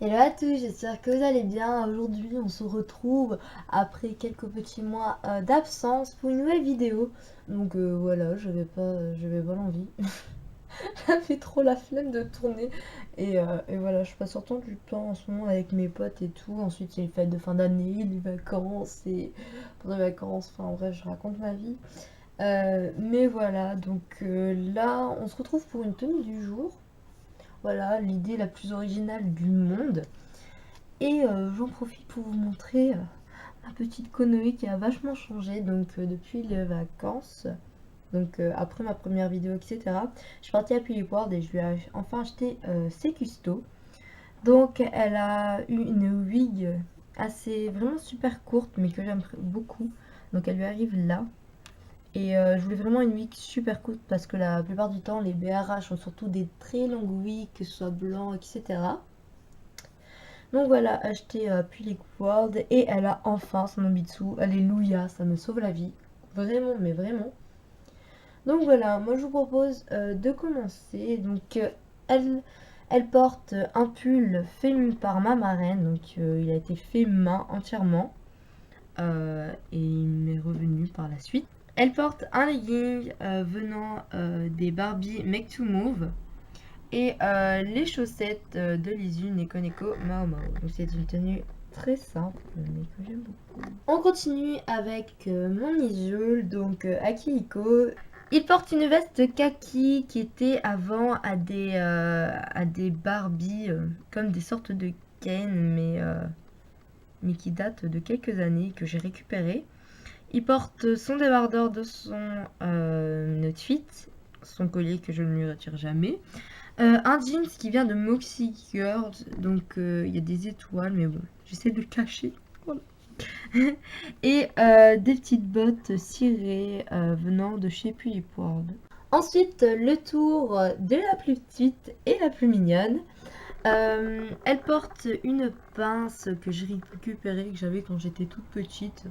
Hello à tous, j'espère que vous allez bien. Aujourd'hui, on se retrouve après quelques petits mois d'absence pour une nouvelle vidéo. Donc voilà, j'avais pas l'envie. J'avais trop la flemme de tourner. Et voilà, je passe surtout du temps en ce moment avec mes potes et tout. Ensuite, il y a les fêtes de fin d'année, les vacances et pendant les vacances. Enfin, bref, je raconte ma vie. Mais voilà, donc là, on se retrouve pour une tenue du jour. Voilà, l'idée la plus originale du monde. Et j'en profite pour vous montrer ma petite Konoe qui a vachement changé donc depuis les vacances. Donc après ma première vidéo, etc. Je suis partie à Philippe Ward et je lui ai enfin acheté ses custos. Donc elle a eu une wig assez vraiment super courte mais que j'aime beaucoup. Donc elle lui arrive là. Et je voulais vraiment une wig super courte parce que la plupart du temps les BRH ont surtout des très longues wigs, que ce soit blanc, etc. Donc voilà, acheté puis World et elle a enfin son Nobitsu. Alléluia, ça me sauve la vie. Vraiment, mais vraiment. Donc voilà, moi je vous propose de commencer. Donc elle porte un pull fait par ma marraine. Donc il a été fait main entièrement. Et il m'est revenu par la suite. Elle porte un legging venant des Barbie Make to Move. Et les chaussettes de l'Isu Nekoneko Mao Mao. Donc c'est une tenue très simple mais que j'aime beaucoup. On continue avec mon Isul, donc Akihiko. Il porte une veste kaki qui était avant à des Barbie comme des sortes de Ken mais qui datent de quelques années que j'ai récupéré. Il porte son débardeur de son outfit, son collier que je ne lui retire jamais. Un jeans qui vient de Moxie Girls, donc il y a des étoiles, mais bon, j'essaie de le cacher. Voilà. Et des petites bottes cirées venant de chez Philippe Ward. Ensuite, le tour de la plus petite et la plus mignonne. Elle porte une pince que j'ai récupérée, que j'avais quand j'étais toute petite.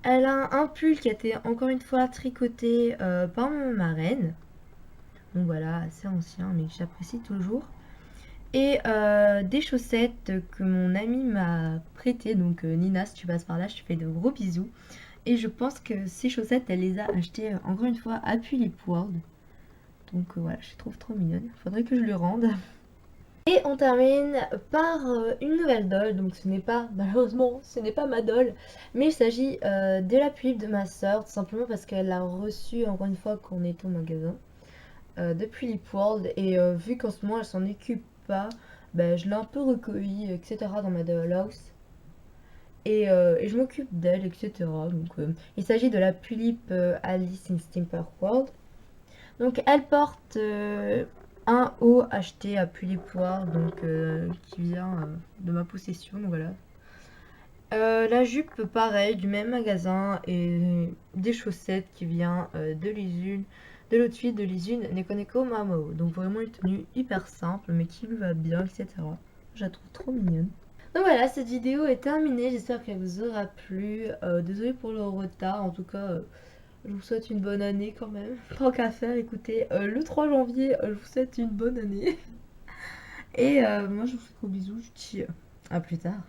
Elle a un pull qui a été encore une fois tricoté par ma marraine. Donc voilà, assez ancien, mais que j'apprécie toujours. Et des chaussettes que mon ami m'a prêtées. Donc Nina, si tu passes par là, je te fais de gros bisous. Et je pense que ces chaussettes, elle les a achetées encore une fois à Philippe Ward. Donc voilà, je les trouve trop mignonnes. Faudrait que je lui rende. Et on termine par une nouvelle doll. Donc ce n'est pas, malheureusement, ce n'est pas ma doll. Mais il s'agit de la pulpe de ma soeur. Tout simplement parce qu'elle l'a reçue encore une fois quand on est au magasin. Depuis Philippe World et vu qu'en ce moment elle s'en occupe pas, ben, je l'ai un peu recueillie, etc. dans ma dollhouse. Et je m'occupe d'elle, etc. Donc il s'agit de la Tulip Alice in Stimper World. Donc elle porte un haut acheté à Tulip World, donc qui vient de ma possession, donc voilà. La jupe pareil du même magasin et des chaussettes qui vient de l'usine de l'outfit de l'usine Nekoneko Mamao. Donc vraiment une tenue hyper simple mais qui lui va bien, etc. Je la trouve trop mignonne. Donc voilà, cette vidéo est terminée, j'espère qu'elle vous aura plu. Désolée pour le retard, en tout cas je vous souhaite une bonne année quand même. Tant qu'à faire, écoutez, le 3 janvier, je vous souhaite une bonne année. Et moi je vous fais gros bisous, je vous dis à plus tard.